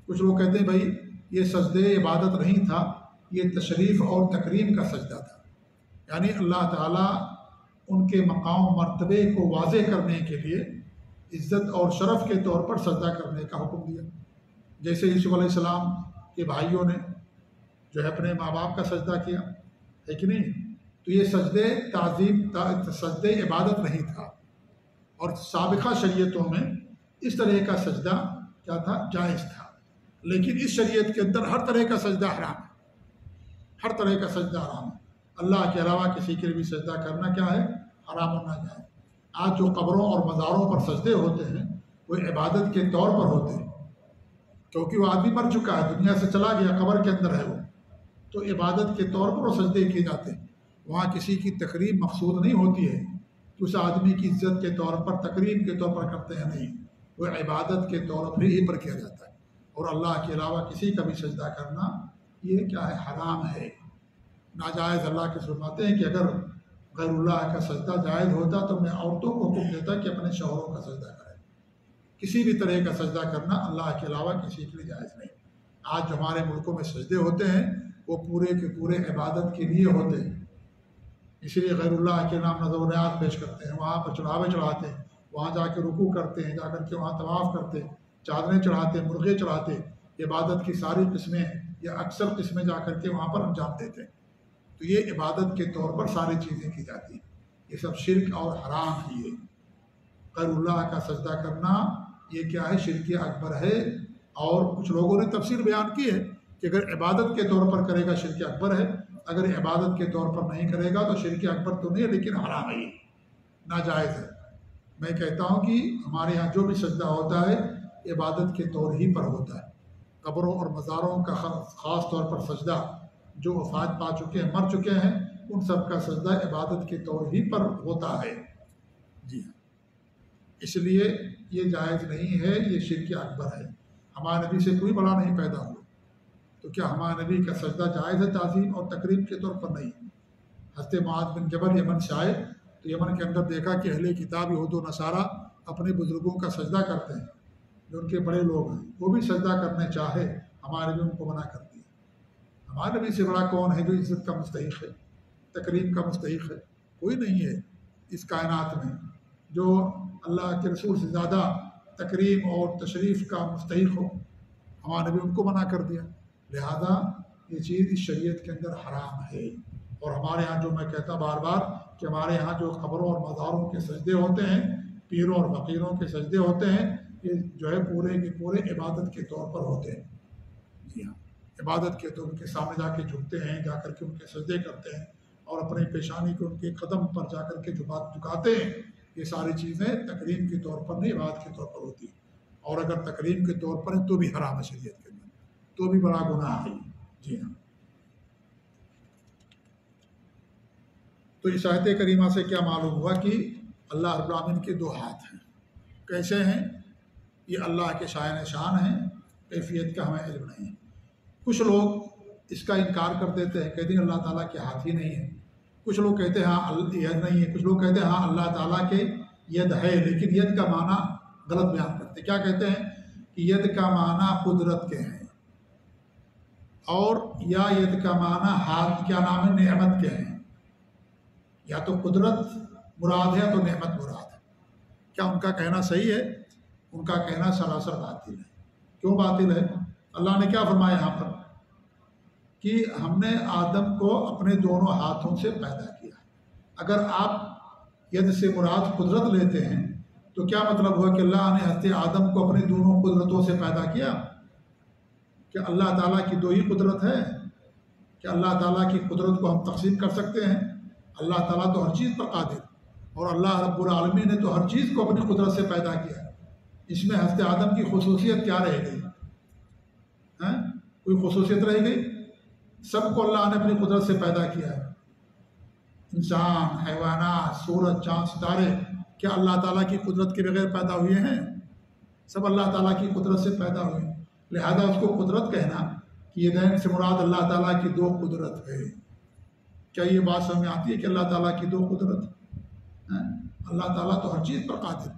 کچھ لوگ کہتے ہیں بھائی یہ سجدے عبادت نہیں تھا، یہ تشریف اور تکریم کا سجدہ تھا، یعنی اللہ تعالیٰ ان کے مقام و مرتبے کو واضح کرنے کے لیے عزت اور شرف کے طور پر سجدہ کرنے کا حکم دیا۔ جیسے یوسف علیہ السلام کے بھائیوں نے جو ہے اپنے ماں باپ کا سجدہ کیا ہے کہ نہیں؟ تو یہ سجدے تعظیم، سجدے عبادت نہیں تھا، اور سابقہ شریعتوں میں اس طرح کا سجدہ کیا تھا؟ جائز تھا۔ لیکن اس شریعت کے اندر ہر طرح کا سجدہ حرام ہے، ہر طرح کا سجدہ حرام ہے۔ اللہ کے علاوہ کسی کے لیے بھی سجدہ کرنا کیا ہے؟ حرام ہونا جائے۔ آج جو قبروں اور مزاروں پر سجدے ہوتے ہیں وہ عبادت کے طور پر ہوتے ہیں، کیونکہ وہ آدمی مر چکا ہے، دنیا سے چلا گیا، قبر کے اندر ہے وہ، تو عبادت کے طور پر وہ سجدے کیے جاتے ہیں۔ وہاں کسی کی تقریب مقصود نہیں ہوتی ہے کہ اس آدمی کی عزت کے طور پر، تقریب کے طور پر کرتے ہیں، نہیں، وہ عبادت کے طور پر ہی پر کیا جاتا ہے۔ اور اللہ کے علاوہ کسی کا بھی سجدہ کرنا یہ کیا ہے؟ حرام ہے، ناجائز۔ اللہ کے فرماتے ہیں کہ اگر غیر اللہ کا سجدہ جائز ہوتا تو میں عورتوں کو حکم دیتا کہ اپنے شوہروں کا سجدہ کریں۔ کسی بھی طرح کا سجدہ کرنا اللہ کے علاوہ کسی کے لیے جائز نہیں۔ آج جو ہمارے ملکوں میں سجدے ہوتے ہیں وہ پورے کے پورے عبادت کے لیے ہوتے ہیں، اسی لیے غیر اللہ کے نام نذر و نیاز پیش کرتے ہیں، وہاں پر چڑھاوے چڑھاتے ہیں، وہاں جا کے رکوع کرتے ہیں، جا کر کے وہاں طواف کرتے ہیں، چادریں چڑھاتے ہیں، مرغے چڑھاتے ہیں، عبادت کی ساری قسمیں یا اکثر قسمیں جا کر کے وہاں پر انجام دیتے ہیں۔ تو یہ عبادت کے طور پر ساری چیزیں کی جاتی ہیں، یہ سب شرک اور حرام ہی ہے۔ غیر اللہ کا سجدہ کرنا یہ کیا ہے؟ شرک اکبر ہے۔ اور کچھ لوگوں نے تفسیر بیان کی ہے کہ اگر عبادت کے طور پر کرے گا شرک اکبر ہے، اگر عبادت کے طور پر نہیں کرے گا تو شرک اکبر تو نہیں ہے لیکن حرام ہے، ناجائز ہے۔ میں کہتا ہوں کہ ہمارے ہاں جو بھی سجدہ ہوتا ہے عبادت کے طور ہی پر ہوتا ہے۔ قبروں اور مزاروں کا خاص طور پر سجدہ، جو وفات پا چکے ہیں، مر چکے ہیں، ان سب کا سجدہ عبادت کے طور ہی پر ہوتا ہے۔ جی ہاں، اس لیے یہ جائز نہیں ہے، یہ شرک اکبر ہے۔ ہمارے نبی سے کوئی بڑا نہیں پیدا ہوا، تو کیا ہمارے نبی کا سجدہ جائز ہے تعظیم اور تقریب کے طور پر؟ نہیں۔ حضرت معاذ بن جبل یمن سے آئے تو یمن کے اندر دیکھا کہ اہل کتاب یہود و نصارہ اپنے بزرگوں کا سجدہ کرتے ہیں، جو ان کے بڑے لوگ ہیں، وہ بھی سجدہ کرنے چاہے، ہمارے نبی ان کو منع کر دیا۔ ہمارے نبی سے بڑا کون ہے جو عزت کا مستحق ہے، تقریب کا مستحق ہے؟ کوئی نہیں ہے اس کائنات میں جو اللہ کے رسول سے زیادہ تکریم اور تشریف کا مستحق ہو۔ ہمارے نبی ان کو منع کر دیا، لہذا یہ چیز اس شریعت کے اندر حرام ہے۔ اور ہمارے ہاں جو میں کہتا بار بار کہ ہمارے ہاں جو قبروں اور مزاروں کے سجدے ہوتے ہیں، پیروں اور فقیروں کے سجدے ہوتے ہیں، یہ جو ہے پورے کے پورے عبادت کے طور پر ہوتے ہیں۔ جی ہاں، عبادت کے طور ان کے سامنے جا کے جھکتے ہیں، جا کر کے ان کے سجدے کرتے ہیں، اور اپنی پیشانی کو ان کے قدم پر جا کر کے جھکاتے ہیں۔ یہ ساری چیزیں تکریم کے طور پر نہیں، عبادت کے طور پر ہوتی ہیں۔ اور اگر تکریم کے طور پر ہے تو بھی حرام ہے شریعت کے اندر، تو بھی بڑا گناہ ہے۔ جی ہاں، تو اس آیت کریمہ سے کیا معلوم ہوا کہ اللہ رب العالمین کے دو ہاتھ ہیں۔ کیسے ہیں؟ یہ اللہ کے شائن شان ہیں، کیفیت کا ہمیں علم نہیں ہے۔ کچھ لوگ اس کا انکار کر دیتے ہیں، کہتے ہیں اللہ تعالیٰ کے ہاتھ ہی نہیں ہے۔ کچھ لوگ کہتے ہیں ہاں ید نہیں ہے، کچھ لوگ کہتے ہیں ہاں اللہ تعالیٰ کے ید ہے، لیکن ید کا معنی غلط بیان کرتے ہیں۔ کیا کہتے ہیں؟ کہ ید کا معنی قدرت کے ہیں، اور یا ید کا معنی ہاتھ کیا نام ہے، نعمت کے ہیں، یا تو قدرت مراد ہے تو نعمت مراد ہے۔ کیا ان کا کہنا صحیح ہے؟ ان کا کہنا سراسر باطل ہے۔ کیوں باطل ہے؟ اللہ نے کیا فرمایا یہاں پر کہ ہم نے آدم کو اپنے دونوں ہاتھوں سے پیدا کیا۔ اگر آپ ید سے مراد قدرت لیتے ہیں تو کیا مطلب ہوا کہ اللہ نے حضرت آدم کو اپنی دونوں قدرتوں سے پیدا کیا؟ کہ اللہ تعالیٰ کی دو ہی قدرت ہے؟ کہ اللہ تعالیٰ کی قدرت کو ہم تقسیم کر سکتے ہیں؟ اللہ تعالیٰ تو ہر چیز پر قادر، اور اللہ رب العالمین نے تو ہر چیز کو اپنی قدرت سے پیدا کیا۔ اس میں حضرت آدم کی خصوصیت کیا رہ گئی؟ کوئی خصوصیت رہ گئی؟ سب کو اللہ نے اپنی قدرت سے پیدا کیا ہے۔ انسان، حیوانات، سورج، چاند، ستارے کیا اللہ تعالیٰ کی قدرت کے بغیر پیدا ہوئے ہیں؟ سب اللہ تعالیٰ کی قدرت سے پیدا ہوئے ہیں۔ لہذا اس کو قدرت کہنا کہ یدین سے مراد اللہ تعالیٰ کی دو قدرت ہے۔ کیا یہ بات سمجھ میں آتی ہے کہ اللہ تعالیٰ کی دو قدرت ہے؟ اللہ تعالیٰ تو ہر چیز پر قادر۔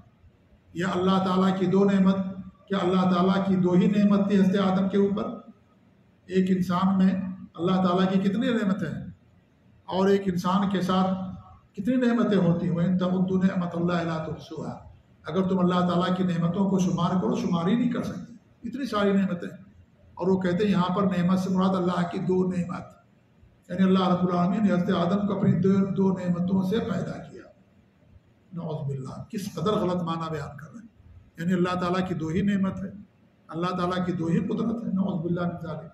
یا اللہ تعالیٰ کی دو نعمت، کیا اللہ تعالیٰ کی دو ہی نعمت تھی حضرت آدم کے اوپر؟ ایک انسان میں اللہ تعالیٰ کی کتنی نعمتیں ہیں، اور ایک انسان کے ساتھ کتنی نعمتیں ہوتی ہیں؟ وَإِن تَعُدُّوا نِعْمَتَ اللَّهِ لَا تُحْصُوهَا، اگر تم اللہ تعالیٰ کی نعمتوں کو شمار کرو شمار ہی نہیں کر سکتے، اتنی ساری نعمتیں۔ اور وہ کہتے ہیں یہاں پر نعمت سے مراد اللہ کی دو نعمت، یعنی اللہ رب العالمین نے حضرت آدم کو اپنی دو نعمتوں سے پیدا کیا۔ نعوذ باللہ، کس قدر غلط معنی بیان کر رہے ہیں۔ یعنی اللہ تعالیٰ کی دو ہی نعمت ہے، اللہ تعالیٰ کی دو ہی قدرت ہے۔ نعوذ باللہ من ذالک۔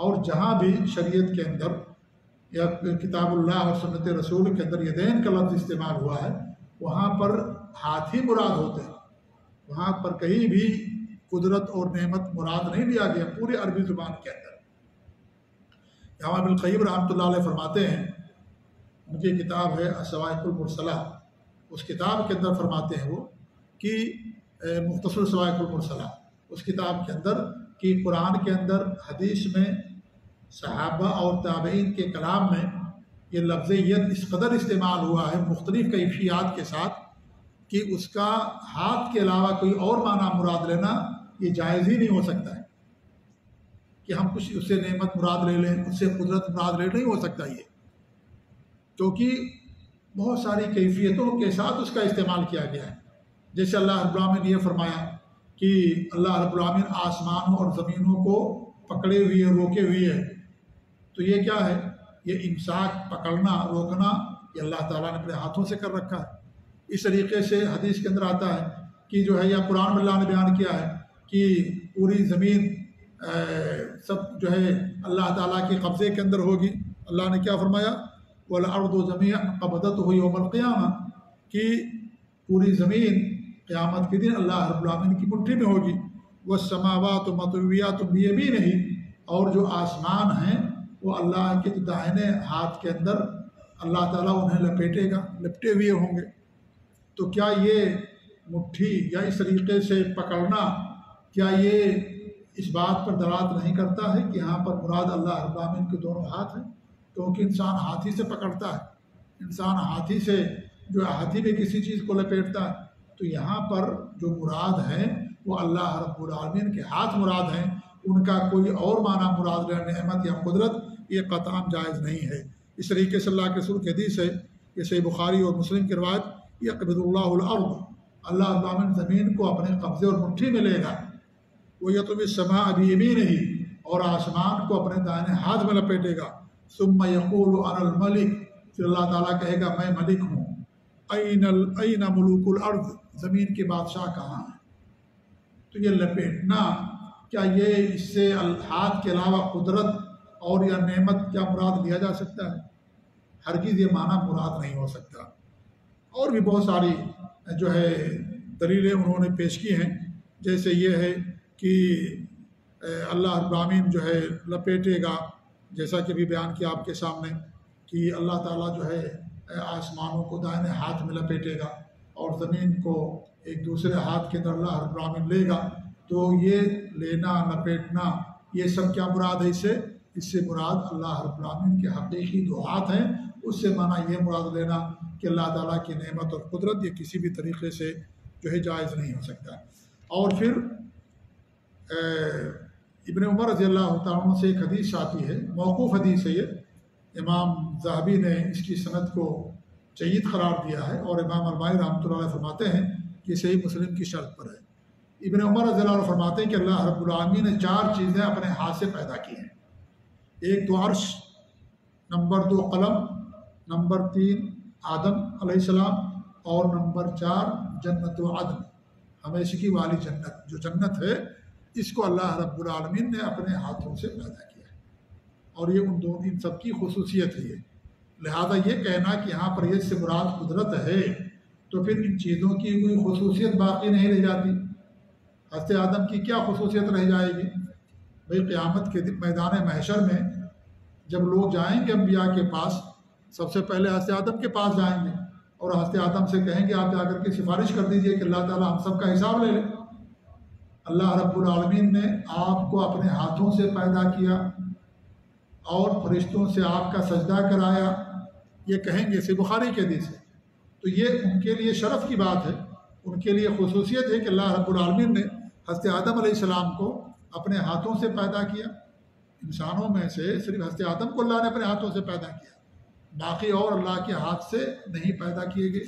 اور جہاں بھی شریعت کے اندر یا کتاب اللہ اور سنت رسول کے اندر یدین کا لفظ استعمال ہوا ہے، وہاں پر ہاتھ ہی مراد ہوتے ہیں، وہاں پر کہیں بھی قدرت اور نعمت مراد نہیں لیا گیا پورے عربی زبان کے اندر۔ امام ابن القیم رحمۃ اللہ علیہ فرماتے ہیں، ان کی کتاب ہے الصواعق المرسلہ، اس کتاب کے اندر فرماتے ہیں وہ کہ مختصر الصواعق المرسلہ، اس کتاب کے اندر کہ قرآن کے اندر، حدیث میں، صحابہ اور تابعین کے کلام میں یہ لفظ ید اس قدر استعمال ہوا ہے مختلف کیفیات کے ساتھ کہ اس کا ہاتھ کے علاوہ کوئی اور معنی مراد لینا یہ جائز ہی نہیں ہو سکتا ہے کہ ہم کچھ اس سے نعمت مراد لے لیں، اس سے قدرت مراد لے، نہیں ہو سکتا یہ، کیونکہ بہت ساری کیفیتوں کے ساتھ اس کا استعمال کیا گیا ہے۔ جیسے اللہ رب العالمین نے یہ فرمایا کہ اللہ رب العالمین آسمانوں اور زمینوں کو پکڑے ہوئے، روکے ہوئے ہے، تو یہ کیا ہے؟ یہ امساک، پکڑنا، روکنا، یہ اللہ تعالیٰ نے اپنے ہاتھوں سے کر رکھا ہے۔ اس طریقے سے حدیث کے اندر آتا ہے کہ جو ہے، یا قرآن میں اللہ نے بیان کیا ہے کہ پوری زمین سب جو ہے اللہ تعالیٰ کے قبضے کے اندر ہوگی۔ اللہ نے کیا فرمایا؟ وَالْأَرْضُ جَمِيعًا قَبْضَتُهُ يَوْمَ الْقِيَامَةِ، کہ پوری زمین قیامت کے دن اللہ رب العالمین کی مٹھی میں ہوگی۔ وَالسَّمَاوَاتُ مَطْوِيَّاتٌ بِيَمِينِهِ، اور جو آسمان ہیں وہ اللہ کے داہنے ہاتھ کے اندر اللہ تعالیٰ انہیں لپیٹے گا، لپٹے ہوئے ہوں گے۔ تو کیا یہ مٹھی یا اس طریقے سے پکڑنا، کیا یہ اس بات پر دلالت نہیں کرتا ہے کہ یہاں پر مراد اللہ رب العالمین کے دونوں ہاتھ ہیں؟ کیونکہ انسان ہاتھی سے پکڑتا ہے، انسان ہاتھی سے جو ہاتھی میں کسی چیز کو لپیٹتا ہے، تو یہاں پر جو مراد ہے وہ اللہ رب العالمین کے ہاتھ مراد ہیں، ان کا کوئی اور معنی مراد ہے نعمت یا قدرت، یہ قطعاً جائز نہیں ہے۔ اس طریقے سے اللہ کے رسول کی حدیث ہے، یہ صحیح بخاری اور مسلم کی روایت، یقبض اللہ الارض، اللہ رب العالمین زمین کو اپنے قبضے اور مٹھی میں لے گا، وَيَطْوِي السَّمَاءَ بِيَمِينِهِ، اور آسمان کو اپنے دائیں ہاتھ میں لپیٹے گا، ثُمَّ يَقُولُ أَنَا الْمَلِكُ، پھر اللہ تعالیٰ کہے گا میں ملک ہوں، أَيْنَ مُلُوكُ الْأَرْضِ، زمین کے بادشاہ کہاں ہیں؟ تو یہ لپیٹنا، کیا یہ اس سے ہاتھ کے علاوہ قدرت اور یا نعمت کیا مراد لیا جا سکتا ہے؟ ہرگز یہ معنی مراد نہیں ہو سکتا۔ اور بھی بہت ساری جو ہے دلیلیں انہوں نے پیش کی ہیں، جیسے یہ ہے کہ اللہ رب العالمین جو ہے لپیٹے گا، جیسا کہ بھی بیان کیا آپ کے سامنے کہ اللہ تعالیٰ جو ہے آسمانوں کو دائیں ہاتھ میں لپیٹے گا اور زمین کو ایک دوسرے ہاتھ کے اندر اللہ رب العالمین لے گا۔ تو یہ لینا، لپیٹنا، یہ سب کیا مراد ہے؟ اس سے مراد اللہ رب العالمین کے حقیقی دو ہاتھ ہیں، اس سے معنی یہ مراد لینا کہ اللہ تعالیٰ کی نعمت اور قدرت یہ کسی بھی طریقے سے جو ہے جائز نہیں ہو سکتا۔ اور پھر ابن عمر رضی اللہ تعالیٰ عنہ سے ایک حدیث آتی ہے، موقوف حدیث ہے یہ، امام ذہبی نے اس کی سند کو جید قرار دیا ہے، اور امام البانی رحمۃ اللہ علیہ فرماتے ہیں کہ صحیح مسلم کی شرط پر ہے۔ ابن عمر رضی اللہ عنہ فرماتے ہیں کہ اللہ رب العالمین نے 4 چیزیں اپنے ہاتھ سے پیدا کی ہیں۔ ایک تو عرش، نمبر 2 قلم، نمبر 3 آدم علیہ السلام، اور نمبر 4 جنت و عدن، ہمیشگی والی جنت، جو جنت ہے اس کو اللہ رب العالمین نے اپنے ہاتھوں سے پیدا کیا ہے، اور یہ ان سب کی خصوصیت ہے۔ لہذا یہ کہنا کہ یہاں پر یہ سے مراد قدرت ہے، تو پھر ان چیزوں کی کوئی خصوصیت باقی نہیں رہ جاتی۔ حضرت آدم کی کیا خصوصیت رہ جائے گی؟ بھئی قیامت کے دن میدان محشر میں جب لوگ جائیں گے انبیاء کے پاس، سب سے پہلے حضرت آدم کے پاس جائیں گے اور حضرت آدم سے کہیں گے آپ جا کر کے سفارش کر دیجئے کہ اللہ تعالیٰ ہم سب کا حساب لے لے۔ اللہ رب العالمین نے آپ کو اپنے ہاتھوں سے پیدا کیا اور فرشتوں سے آپ کا سجدہ کرایا، یہ کہیں گے، صحیح بخاری کے حدیث ہے۔ تو یہ ان کے لیے شرف کی بات ہے، ان کے لیے خصوصیت ہے کہ اللہ رب العالمین نے حضرت آدم علیہ السلام کو اپنے ہاتھوں سے پیدا کیا۔ انسانوں میں سے صرف حضرت آدم کو اللہ نے اپنے ہاتھوں سے پیدا کیا، باقی اور اللہ کے ہاتھ سے نہیں پیدا کیے گئے۔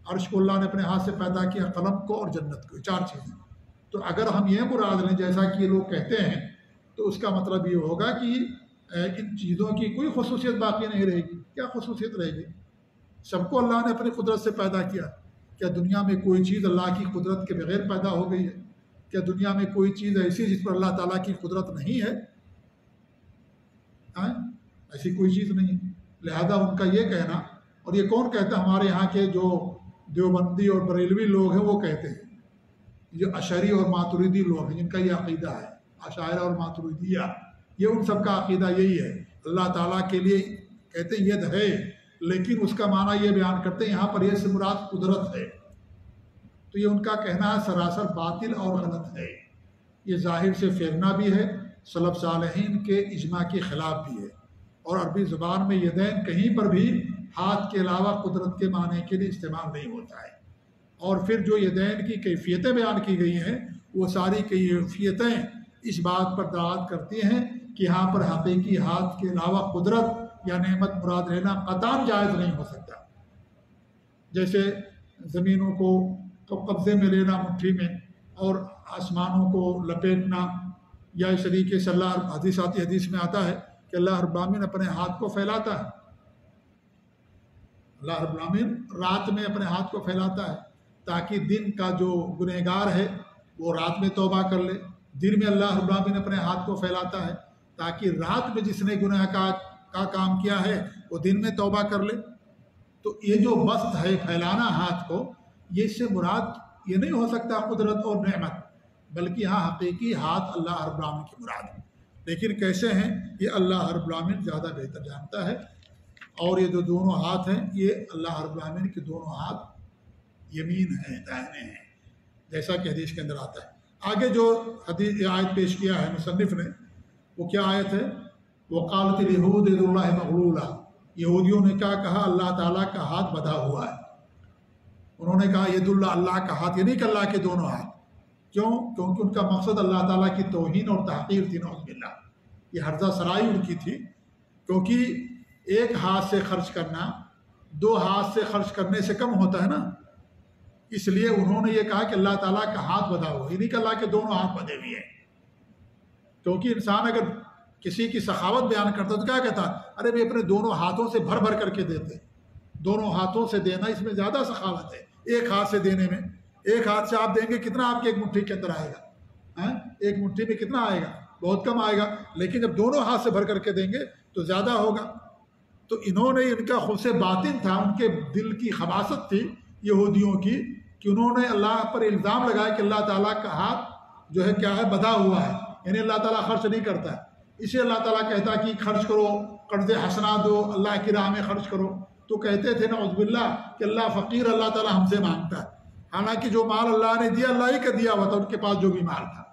عرش کو اللہ نے اپنے ہاتھ سے پیدا کیا، قلم کو اور جنت کو، 4 چیزیں۔ تو اگر ہم یہ مراد لیں جیسا کہ یہ لوگ کہتے ہیں، تو اس کا مطلب یہ ہوگا کہ ان چیزوں کی کوئی خصوصیت باقی نہیں رہے گی۔ کیا خصوصیت رہے گی؟ سب کو اللہ نے اپنی قدرت سے پیدا کیا۔ کیا دنیا میں کوئی چیز اللہ کی قدرت کے بغیر پیدا ہو گئی ہے؟ کیا دنیا میں کوئی چیز ایسی جس پر اللہ تعالیٰ کی قدرت نہیں ہے؟ ایسی کوئی چیز نہیں۔ لہذا ان کا یہ کہنا، اور یہ کون کہتا ہے؟ ہمارے یہاں کے جو دیوبندی اور بریلوی لوگ ہیں وہ کہتے ہیں، جو اشعری اور ماتریدی لوگ ہیں جن کا یہ عقیدہ ہے، اشاعرہ اور ماتریدیہ، یہ ان سب کا عقیدہ یہی ہے۔ اللہ تعالیٰ کے لیے کہتے ہیں ید ہے، لیکن اس کا معنی یہ بیان کرتے ہیں یہاں پر یہ سے مراد قدرت ہے۔ تو یہ ان کا کہنا ہے سراسر باطل اور غلط ہے، یہ ظاہر سے پھیرنا بھی ہے، سلف صالحین کے اجماع کے خلاف بھی ہے، اور عربی زبان میں یدین کہیں پر بھی ہاتھ کے علاوہ قدرت کے معنی کے لیے استعمال نہیں ہوتا ہے۔ اور پھر جو یدین کی کیفیتیں بیان کی گئی ہیں، وہ ساری کیفیتیں اس بات پر دلالت کرتی ہیں کہ یہاں پر حقیقی ہاتھ کے علاوہ قدرت یا نعمت مراد لینا قطعاً جائز نہیں ہو سکتا۔ جیسے زمینوں کو قبضے میں لینا مٹھی میں، اور آسمانوں کو لپیٹنا، یا اس طریقے سے اللہ حدیث میں آتا ہے کہ اللہ رب العالمین اپنے ہاتھ کو پھیلاتا ہے، اللہ رب العالمین رات میں اپنے ہاتھ کو پھیلاتا ہے تاکہ دن کا جو گنہگار ہے وہ رات میں توبہ کر لے۔ دن میں اللہ رب العالمین اپنے ہاتھ کو پھیلاتا ہے تاکہ رات میں جس نے گناہ کا کام کیا ہے وہ دن میں توبہ کر لے۔ تو یہ جو بسط ہے پھیلانا ہاتھ کو، یہ اس سے مراد یہ نہیں ہو سکتا قدرت اور نعمت، بلکہ یہاں حقیقی ہاتھ اللہ رب العالمین کی مراد ہے۔ لیکن کیسے ہیں یہ اللہ رب العالمین زیادہ بہتر جانتا ہے۔ اور یہ جو دونوں ہاتھ ہیں یہ اللہ رب العالمین کے دونوں ہاتھ یمین ہیں، دائنے ہیں، جیسا کہ حدیث کے اندر آتا ہے۔ آگے جو حدیث آیت پیش کیا ہے مصنف نے، وہ کیا آیت ہے؟ وقالت اليهود يد اللہ مغلولہ، یہودیوں نے کیا کہا؟ اللہ تعالیٰ کا ہاتھ بندھا ہوا ہے۔ انہوں نے کہا ید اللہ، اللہ کا ہاتھ، یعنی کہ اللہ کے دونوں ہاتھ۔ کیوں؟ کیونکہ ان کا مقصد اللہ تعالیٰ کی توہین اور تحقیر تھی، نعوذ باللہ۔ یہ ہرزہ سرائی ان کی تھی، کیونکہ ایک ہاتھ سے خرچ کرنا 2 ہاتھ سے خرچ کرنے سے کم ہوتا ہے نا، اس لیے انہوں نے یہ کہا کہ اللہ تعالیٰ کا ہاتھ بندھا ہوا، یعنی کہ اللہ کے دونوں ہاتھ بندھے ہوئے ہیں۔ کیونکہ انسان اگر کسی کی سخاوت بیان کرتا تو کیا کہتا؟ ارے میں اپنے دونوں ہاتھوں سے بھر بھر کر کے دیتے، دونوں ہاتھوں سے دینا اس میں زیادہ سخاوت ہے۔ ایک ہاتھ سے دینے میں، ایک ہاتھ سے آپ دیں گے کتنا آپ کے ایک مٹھی کے اندر آئے گا؟ ایک مٹھی میں کتنا آئے گا؟ بہت کم آئے گا۔ لیکن جب دونوں ہاتھ سے بھر کر کے دیں گے تو زیادہ ہوگا۔ تو انہوں نے، ان کا خود سے باطن تھا، ان کے دل کی خباثت تھی یہودیوں کی، کہ انہوں نے اللہ پر الزام لگایا کہ اللہ تعالیٰ کا ہاتھ جو ہے کیا ہے؟ بندھا ہوا ہے، یعنی اللہ تعالیٰ خرچ نہیں کرتا ہے۔ اسے اللہ تعالیٰ کہتا کہ خرچ کرو، قرض حسنہ دو، اللہ کی راہ میں خرچ کرو۔ تو کہتے تھے نعوذ باللہ کہ اللہ فقیر، اللہ تعالیٰ ہم سے مانگتا ہے۔ حالانکہ جو مال اللہ نے دیا اللہ ہی کا دیا ہوا تھا، ان کے پاس جو بھی مال تھا،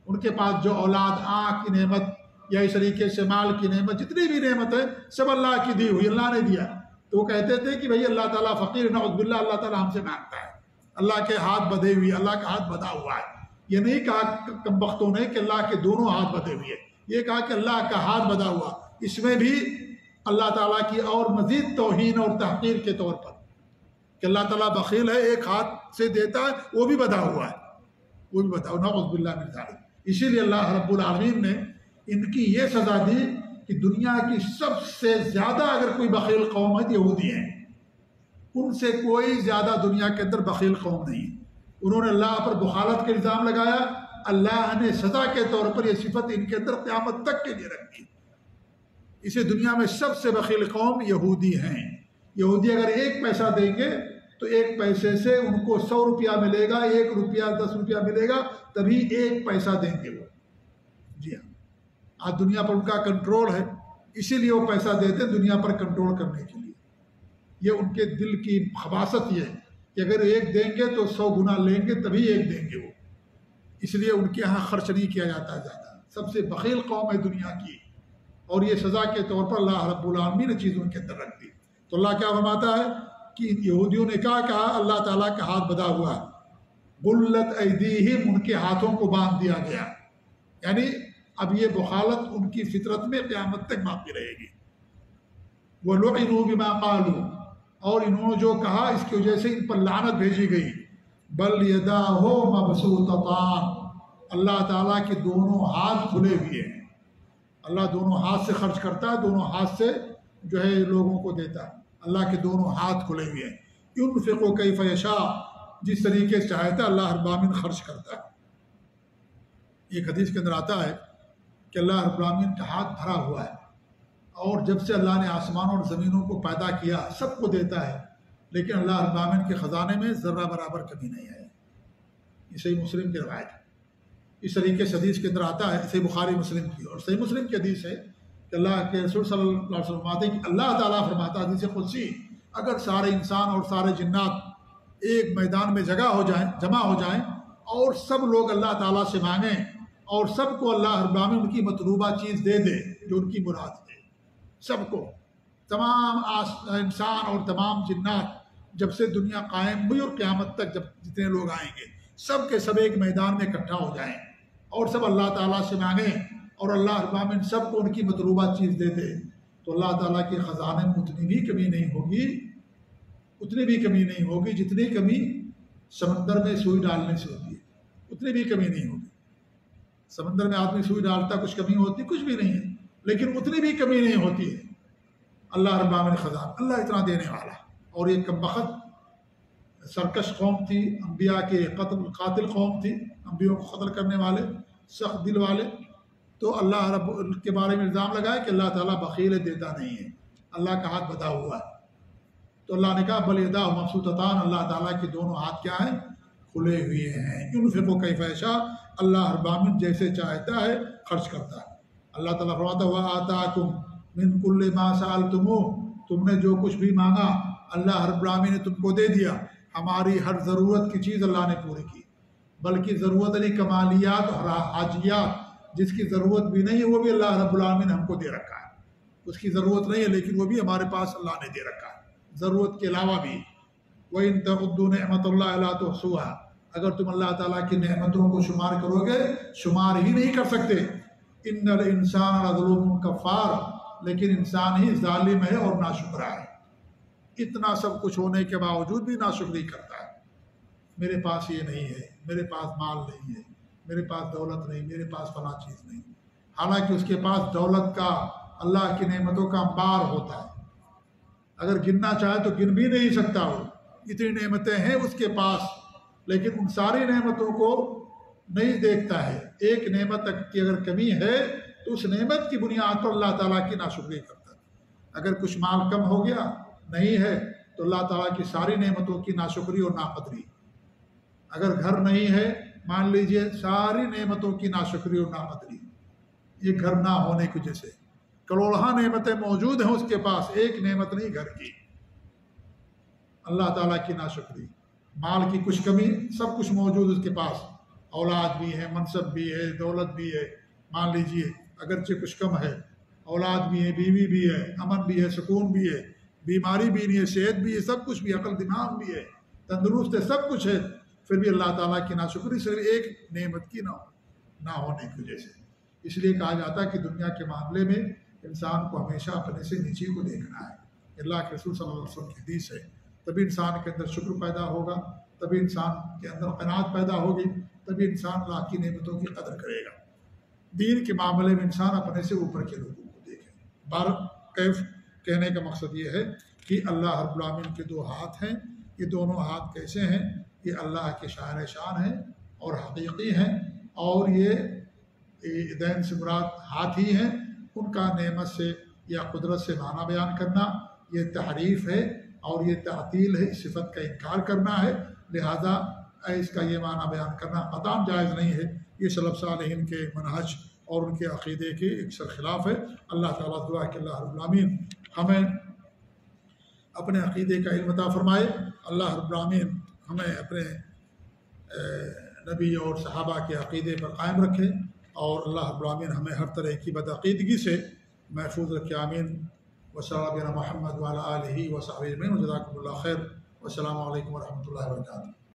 ان کے پاس جو اولاد، آنکھ کی نعمت، یا اس طریقے سے مال کی نعمت، جتنی بھی نعمت ہے سب اللہ کی دی ہوئی، اللہ نے دیا۔ تو وہ کہتے تھے کہ بھئی اللہ تعالیٰ فقیر، نعوذ باللہ اللہ تعالیٰ ہم سے مانگتا ہے، اللہ کے ہاتھ بدھے ہوئے، اللہ کا ہاتھ بندھا ہوا ہے۔ یہ نہیں کہا کم بختوں نے کہ اللہ کے دونوں ہاتھ بدے ہوئے، یہ کہا کہ اللہ کا ہاتھ بدا ہوا۔ اس میں بھی اللہ تعالیٰ کی اور مزید توہین اور تحقیر کے طور پر کہ اللہ تعالیٰ بخیل ہے، ایک ہاتھ سے دیتا ہے وہ بھی بدا ہوا ہے، وہ بھی بدا ہوا، نعوذ باللہ من ذالک۔ اسی لیے اللہ رب العالمین نے ان کی یہ سزا دی کہ دنیا کی سب سے زیادہ اگر کوئی بخیل قوم ہے تو یہودی ہیں، ان سے کوئی زیادہ دنیا کے اندر بخیل قوم نہیں ہے۔ انہوں نے اللہ پر بخالت کا الزام لگایا، اللہ نے سزا کے طور پر یہ صفت ان کے اندر قیامت تک کے لیے رکھی۔ اسے دنیا میں سب سے بخیل قوم یہودی ہیں۔ یہودی اگر ایک پیسہ دیں گے تو ایک پیسے سے ان کو 100 روپیہ ملے گا، 1 روپیہ 10 روپیہ ملے گا، تبھی ایک پیسہ دیں گے وہ۔ جی ہاں، آج دنیا پر ان کا کنٹرول ہے، اسی لیے وہ پیسہ دیتے ہیں دنیا پر کنٹرول کرنے کے لیے۔ یہ ان کے دل کی خباثت یہ ہے کہ اگر ایک دیں گے تو 100 گنا لیں گے تبھی ایک دیں گے وہ، اس لیے ان کے ہاں خرچ نہیں کیا جاتا ہے زیادہ۔ سب سے بخیل قوم ہے دنیا کی، اور یہ سزا کے طور پر اللہ رب العالمین نے چیزوں کے اندر رکھ دی۔ تو اللہ کیا فرماتا ہے کہ یہودیوں نے کیا کہا؟ اللہ تعالیٰ کا ہاتھ بدا ہوا ہے، غلت ایدیہم، ان کے ہاتھوں کو باندھ دیا گیا، یعنی اب یہ بخالت ان کی فطرت میں قیامت تک باقی رہے گی۔ وَلُعِنُوا بِمَا قَالُوا، اور انہوں نے جو کہا اس کی وجہ سے ان پر لعنت بھیجی گئی۔ بل یداہ مبسوطتان، اللہ تعالیٰ کے دونوں ہاتھ کھلے ہوئے ہیں، اللہ دونوں ہاتھ سے خرچ کرتا ہے، دونوں ہاتھ سے جو ہے لوگوں کو دیتا ہے، اللہ کے دونوں ہاتھ کھلے ہوئے ہیں۔ ينفق کیف یشاء، جس طریقے سے چاہتا ہے اللہ رب العالمین خرچ کرتا ہے۔ ایک حدیث کے اندر آتا ہے کہ اللہ رب العالمین کا ہاتھ بھرا ہوا ہے، اور جب سے اللہ نے آسمانوں اور زمینوں کو پیدا کیا سب کو دیتا ہے، لیکن اللہ رب العالمین کے خزانے میں ذرہ برابر کمی نہیں ہے۔ یہ صحیح مسلم کی روایت ہے۔ اس طریقے سے حدیث کے اندر آتا ہے، صحیح بخاری مسلم کی، اور صحیح مسلم کی حدیث ہے کہ اللہ کے رسول صلی اللہ علیہ وسلم فرماتے ہیں کہ اللہ تعالیٰ فرماتا ہے حدیث قدسی، اگر سارے انسان اور سارے جنات ایک میدان میں جمع ہو جائیں اور سب لوگ اللہ تعالیٰ سے مانگیں اور سب کو اللہ رب العالمین ان کی مطلوبہ چیز دے دے جو ان کی مراد ہے، سب کو، تمام انسان اور تمام جنات، جب سے دنیا قائم ہوئی اور قیامت تک جب جتنے لوگ آئیں گے سب کے سب ایک میدان میں اکٹھا ہو جائیں اور سب اللہ تعالیٰ سے مانگیں اور اللہ رب العالمین سب کو ان کی مطلوبہ چیز دے دے، تو اللہ تعالیٰ کے خزانے میں اتنی بھی کمی نہیں ہوگی جتنی کمی سمندر میں سوئی ڈالنے سے ہوتی ہے، اتنی بھی کمی نہیں ہوگی۔ سمندر میں آدمی سوئی ڈالتا کچھ کمی ہوتی کچھ بھی نہیں ہے، لیکن اتنی بھی کمی نہیں ہوتی ہے اللہ رب العالمین خزانہ، اللہ اتنا دینے والا۔ اور یہ کم بخت سرکش قوم تھی، انبیاء کے قاتل قوم تھی، انبیاء کو قتل کرنے والے، سخت دل والے، تو اللہ رب کے بارے میں الزام لگایا کہ اللہ تعالیٰ بخیل دیتا نہیں ہے، اللہ کا ہاتھ بدا ہوا ہے۔ تو اللہ نے کہا بل یداہ مبسوطتان، اللہ تعالیٰ کے دونوں ہاتھ کیا ہیں؟ کھلے ہوئے ہیں۔ ينفق کیف یشاء، اللہ رب العالمین جیسے چاہتا ہے خرچ کرتا ہے۔ اللہ تعالیٰ فرماتا ہے وآتاکم من کل ما سألتموہ، تم نے جو کچھ بھی مانگا اللہ رب العالمین نے تم کو دے دیا۔ ہماری ہر ضرورت کی چیز اللہ نے پوری کی، بلکہ ضرورت علی کمالیات اور حاجیات جس کی ضرورت بھی نہیں ہے وہ بھی اللہ رب العالمین نے ہم کو دے رکھا ہے، اس کی ضرورت نہیں ہے لیکن وہ بھی ہمارے پاس اللہ نے دے رکھا ہے، ضرورت کے علاوہ بھی۔ وَإِن تَعُدُّوا نِعْمَتَ اللَّهِ لَا تُحْصُوهَا، اگر تم اللہ تعالیٰ کی نعمتوں کو شمار کرو گے شمار ہی نہیں کر سکتے۔ إِنَّ الْإِنسَانَ لَظَلُومٌ كَفَّارٌ، لیکن انسان ہی ظالم ہے اور ناشکرا ہے، اتنا سب کچھ ہونے کے باوجود بھی ناشکری کرتا ہے۔ میرے پاس یہ نہیں ہے، میرے پاس مال نہیں ہے، میرے پاس دولت نہیں، میرے پاس فلاں چیز نہیں، حالانکہ اس کے پاس دولت کا، اللہ کی نعمتوں کا انبار ہوتا ہے، اگر گننا چاہے تو گن بھی نہیں سکتا، وہ اتنی نعمتیں ہیں اس کے پاس، لیکن ان ساری نعمتوں کو نہیں دیکھتا ہے۔ ایک نعمت کی اگر کمی ہے تو اس نعمت کی بنیاد پر اللہ تعالیٰ کی ناشکری کرتا ہے۔ اگر کچھ مال کم ہو گیا نہیں ہے تو اللہ تعالیٰ کی ساری نعمتوں کی ناشکری اور ناقدری۔ اگر گھر نہیں ہے مان لیجئے ساری نعمتوں کی ناشکری اور ناقدری، یہ گھر نہ ہونے کی وجہ سے کروڑہا نعمتیں موجود ہیں اس کے پاس، ایک نعمت نہیں گھر کی، اللہ تعالیٰ کی ناشکری۔ مال کی کچھ کمی، سب کچھ موجود اس کے پاس، اولاد بھی ہے، منصب بھی ہے، دولت بھی ہے، مان لیجئے اگرچہ کچھ کم ہے، اولاد بھی ہے، بیوی بھی ہے، امن بھی ہے، سکون بھی ہے، بیماری بھی نہیں ہے، صحت بھی ہے، سب کچھ بھی، عقل دماغ بھی ہے، تندرست ہے، سب کچھ ہے، پھر بھی اللہ تعالیٰ کی ناشکری صرف ایک نعمت کی نہ ہونے کی وجہ سے۔ اس لیے کہا جاتا ہے کہ دنیا کے معاملے میں انسان کو ہمیشہ اپنے سے نیچے کو دیکھنا ہے۔ اللہ کے رسول صلی اللہ علیہ وسلم کی حدیث ہے، تبھی انسان کے اندر شکر پیدا ہوگا، تبھی انسان کے اندر قناعت پیدا ہوگی، تبھی انسان اللہ کی نعمتوں کی قدر کرے گا۔ دین کے معاملے میں انسان اپنے سے اوپر کے لوگوں کو دیکھے۔ کیف کہنے کا مقصد یہ ہے کہ اللہ رب العالمین کے دو ہاتھ ہیں، یہ دونوں ہاتھ کیسے ہیں؟ یہ اللہ کے شاعر شان ہیں اور حقیقی ہیں، اور یہ دین سے مراد ہاتھ ہی ہیں۔ ان کا نعمت سے یا قدرت سے معنی بیان کرنا یہ تحریف ہے اور یہ تعطیل ہے، اس صفت کا انکار کرنا ہے، لہذا اس کا یہ معنی بیان کرنا قطعاً جائز نہیں ہے۔ یہ سلف صالحین کے منہج اور ان کے عقیدے کے اکثر خلاف ہے۔ اللہ تعالیٰ دعا کہ اللہ رب العالمین ہمیں اپنے عقیدے کا علم عطا فرمائے، اللہ رب العالمین ہمیں اپنے نبی اور صحابہ کے عقیدے پر قائم رکھے، اور اللہ رب العالمین ہمیں ہر طرح کی بدعقیدگی سے محفوظ رکھے، آمین۔ وصلی اللہ علی محمد وعلی آلہ وصحبہ اجمعین، وجزاکم اللہ خیر، والسلام علیکم ورحمۃ اللہ وبرکاتہ۔